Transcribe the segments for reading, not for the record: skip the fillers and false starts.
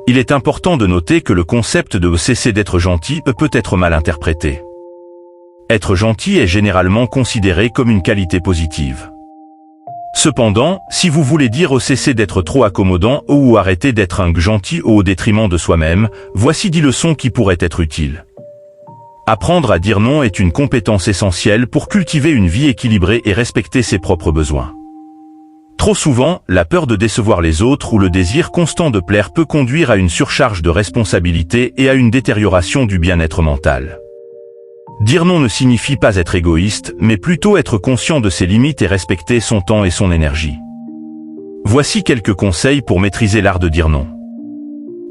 Il est important de noter que le concept de cesser d'être gentil peut être mal interprété. Être gentil est généralement considéré comme une qualité positive. Cependant, si vous voulez dire cesser d'être trop accommodant ou arrêter d'être un gentil au détriment de soi-même, voici 10 leçons qui pourraient être utiles. Apprendre à dire non est une compétence essentielle pour cultiver une vie équilibrée et respecter ses propres besoins. Trop souvent, la peur de décevoir les autres ou le désir constant de plaire peut conduire à une surcharge de responsabilité et à une détérioration du bien-être mental. Dire non ne signifie pas être égoïste, mais plutôt être conscient de ses limites et respecter son temps et son énergie. Voici quelques conseils pour maîtriser l'art de dire non.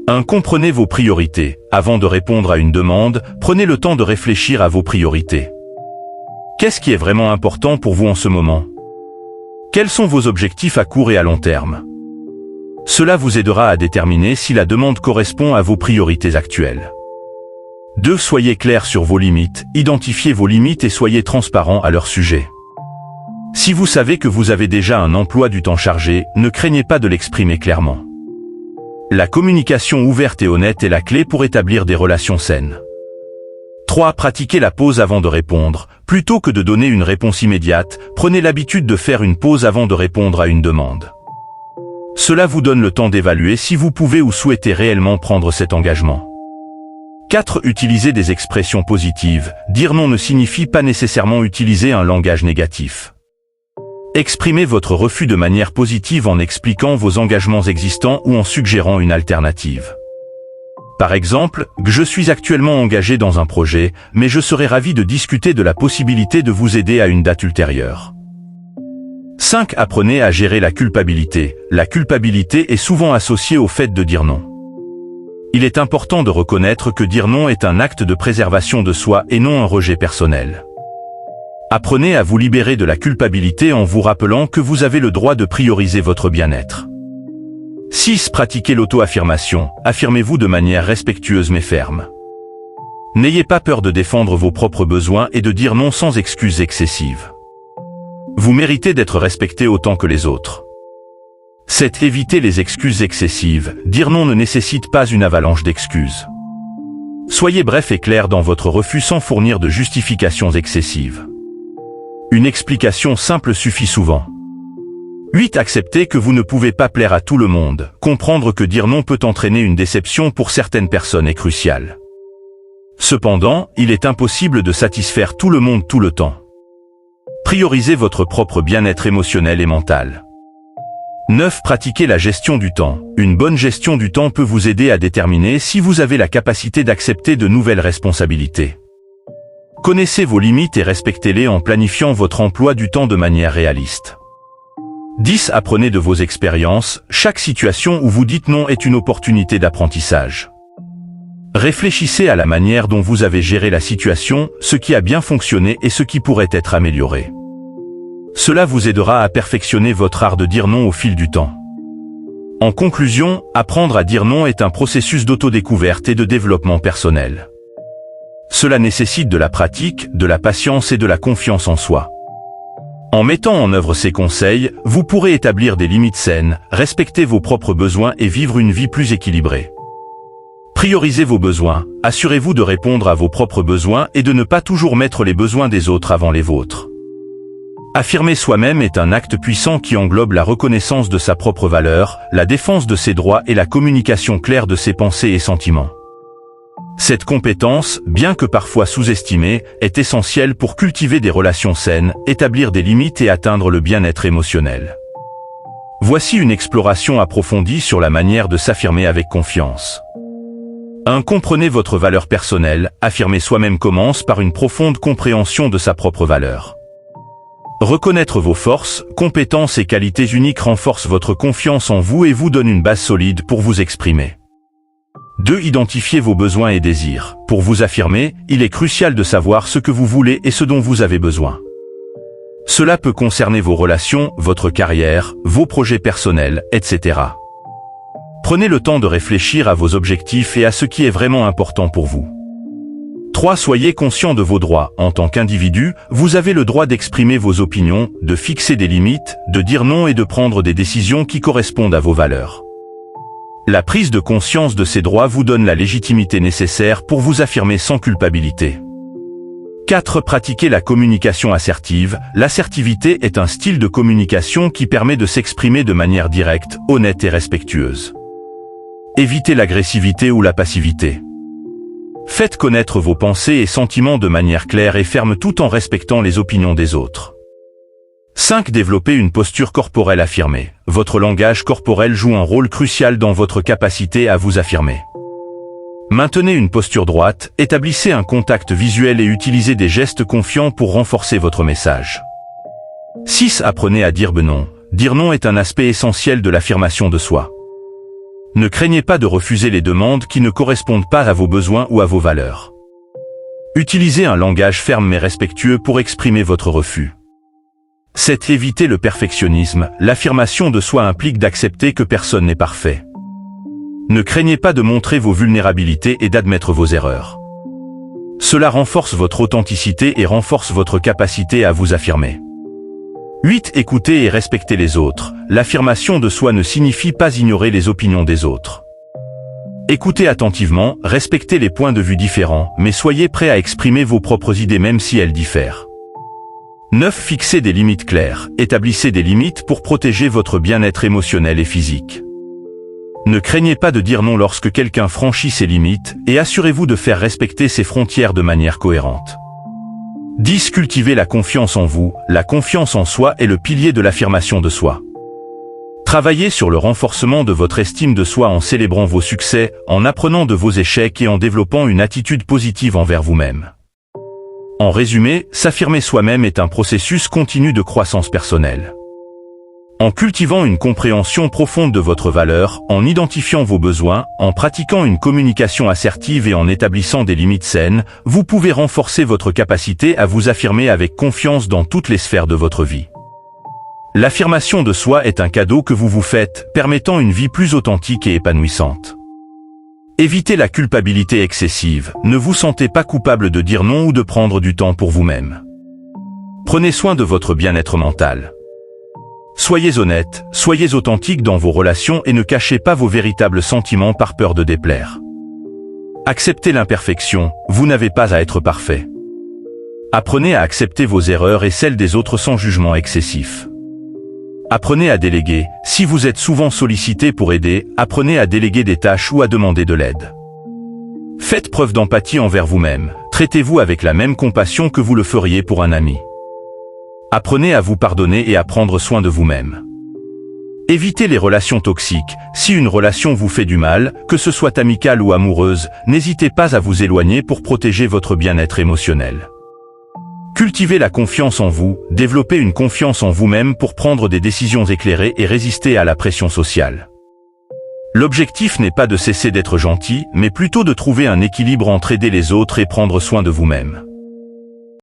1. Comprenez vos priorités. Avant de répondre à une demande, prenez le temps de réfléchir à vos priorités. Qu'est-ce qui est vraiment important pour vous en ce moment ? Quels sont vos objectifs à court et à long terme? Cela vous aidera à déterminer si la demande correspond à vos priorités actuelles. 2. Soyez clair sur vos limites, identifiez vos limites et soyez transparent à leur sujet. Si vous savez que vous avez déjà un emploi du temps chargé, ne craignez pas de l'exprimer clairement. La communication ouverte et honnête est la clé pour établir des relations saines. 3. Pratiquez la pause avant de répondre. Plutôt que de donner une réponse immédiate, prenez l'habitude de faire une pause avant de répondre à une demande. Cela vous donne le temps d'évaluer si vous pouvez ou souhaitez réellement prendre cet engagement. 4. Utilisez des expressions positives. Dire non ne signifie pas nécessairement utiliser un langage négatif. Exprimez votre refus de manière positive en expliquant vos engagements existants ou en suggérant une alternative. Par exemple, je suis actuellement engagé dans un projet, mais je serais ravi de discuter de la possibilité de vous aider à une date ultérieure. 5. Apprenez à gérer la culpabilité. La culpabilité est souvent associée au fait de dire non. Il est important de reconnaître que dire non est un acte de préservation de soi et non un rejet personnel. Apprenez à vous libérer de la culpabilité en vous rappelant que vous avez le droit de prioriser votre bien-être. 6. Pratiquez l'auto-affirmation. Affirmez-vous de manière respectueuse mais ferme. N'ayez pas peur de défendre vos propres besoins et de dire non sans excuses excessives. Vous méritez d'être respecté autant que les autres. 7. Évitez les excuses excessives. Dire non ne nécessite pas une avalanche d'excuses. Soyez bref et clair dans votre refus sans fournir de justifications excessives. Une explication simple suffit souvent. 8. Acceptez que vous ne pouvez pas plaire à tout le monde. Comprendre que dire non peut entraîner une déception pour certaines personnes est crucial. Cependant, il est impossible de satisfaire tout le monde tout le temps. Priorisez votre propre bien-être émotionnel et mental. 9. Pratiquez la gestion du temps. Une bonne gestion du temps peut vous aider à déterminer si vous avez la capacité d'accepter de nouvelles responsabilités. Connaissez vos limites et respectez-les en planifiant votre emploi du temps de manière réaliste. 10. Apprenez de vos expériences. Chaque situation où vous dites non est une opportunité d'apprentissage. Réfléchissez à la manière dont vous avez géré la situation, ce qui a bien fonctionné et ce qui pourrait être amélioré. Cela vous aidera à perfectionner votre art de dire non au fil du temps. En conclusion, apprendre à dire non est un processus d'autodécouverte et de développement personnel. Cela nécessite de la pratique, de la patience et de la confiance en soi. En mettant en œuvre ces conseils, vous pourrez établir des limites saines, respecter vos propres besoins et vivre une vie plus équilibrée. Priorisez vos besoins, assurez-vous de répondre à vos propres besoins et de ne pas toujours mettre les besoins des autres avant les vôtres. Affirmer soi-même est un acte puissant qui englobe la reconnaissance de sa propre valeur, la défense de ses droits et la communication claire de ses pensées et sentiments. Cette compétence, bien que parfois sous-estimée, est essentielle pour cultiver des relations saines, établir des limites et atteindre le bien-être émotionnel. Voici une exploration approfondie sur la manière de s'affirmer avec confiance. 1. Comprenez votre valeur personnelle. Affirmer soi-même commence par une profonde compréhension de sa propre valeur. Reconnaître vos forces, compétences et qualités uniques renforce votre confiance en vous et vous donne une base solide pour vous exprimer. 2. Identifiez vos besoins et désirs. Pour vous affirmer, il est crucial de savoir ce que vous voulez et ce dont vous avez besoin. Cela peut concerner vos relations, votre carrière, vos projets personnels, etc. Prenez le temps de réfléchir à vos objectifs et à ce qui est vraiment important pour vous. 3. Soyez conscient de vos droits. En tant qu'individu, vous avez le droit d'exprimer vos opinions, de fixer des limites, de dire non et de prendre des décisions qui correspondent à vos valeurs. La prise de conscience de ces droits vous donne la légitimité nécessaire pour vous affirmer sans culpabilité. 4. Pratiquer la communication assertive. L'assertivité est un style de communication qui permet de s'exprimer de manière directe, honnête et respectueuse. Évitez l'agressivité ou la passivité. Faites connaître vos pensées et sentiments de manière claire et ferme tout en respectant les opinions des autres. 5. Développer une posture corporelle affirmée. Votre langage corporel joue un rôle crucial dans votre capacité à vous affirmer. Maintenez une posture droite, établissez un contact visuel et utilisez des gestes confiants pour renforcer votre message. 6. Apprenez à dire non. Dire non est un aspect essentiel de l'affirmation de soi. Ne craignez pas de refuser les demandes qui ne correspondent pas à vos besoins ou à vos valeurs. Utilisez un langage ferme mais respectueux pour exprimer votre refus. 7. Éviter le perfectionnisme. L'affirmation de soi implique d'accepter que personne n'est parfait. Ne craignez pas de montrer vos vulnérabilités et d'admettre vos erreurs. Cela renforce votre authenticité et renforce votre capacité à vous affirmer. 8. Écoutez et respectez les autres. L'affirmation de soi ne signifie pas ignorer les opinions des autres. Écoutez attentivement, respectez les points de vue différents, mais soyez prêt à exprimer vos propres idées même si elles diffèrent. 9. Fixez des limites claires. Établissez des limites pour protéger votre bien-être émotionnel et physique. Ne craignez pas de dire non lorsque quelqu'un franchit ses limites et assurez-vous de faire respecter ses frontières de manière cohérente. 10. Cultivez la confiance en vous. La confiance en soi est le pilier de l'affirmation de soi. Travaillez sur le renforcement de votre estime de soi en célébrant vos succès, en apprenant de vos échecs et en développant une attitude positive envers vous-même. En résumé, s'affirmer soi-même est un processus continu de croissance personnelle. En cultivant une compréhension profonde de votre valeur, en identifiant vos besoins, en pratiquant une communication assertive et en établissant des limites saines, vous pouvez renforcer votre capacité à vous affirmer avec confiance dans toutes les sphères de votre vie. L'affirmation de soi est un cadeau que vous vous faites, permettant une vie plus authentique et épanouissante. Évitez la culpabilité excessive. Ne vous sentez pas coupable de dire non ou de prendre du temps pour vous-même. Prenez soin de votre bien-être mental. Soyez honnête, soyez authentique dans vos relations et ne cachez pas vos véritables sentiments par peur de déplaire. Acceptez l'imperfection, vous n'avez pas à être parfait. Apprenez à accepter vos erreurs et celles des autres sans jugement excessif. Apprenez à déléguer. Si vous êtes souvent sollicité pour aider, apprenez à déléguer des tâches ou à demander de l'aide. Faites preuve d'empathie envers vous-même. Traitez-vous avec la même compassion que vous le feriez pour un ami. Apprenez à vous pardonner et à prendre soin de vous-même. Évitez les relations toxiques. Si une relation vous fait du mal, que ce soit amicale ou amoureuse, n'hésitez pas à vous éloigner pour protéger votre bien-être émotionnel. Cultivez la confiance en vous, développez une confiance en vous-même pour prendre des décisions éclairées et résister à la pression sociale. L'objectif n'est pas de cesser d'être gentil, mais plutôt de trouver un équilibre entre aider les autres et prendre soin de vous-même.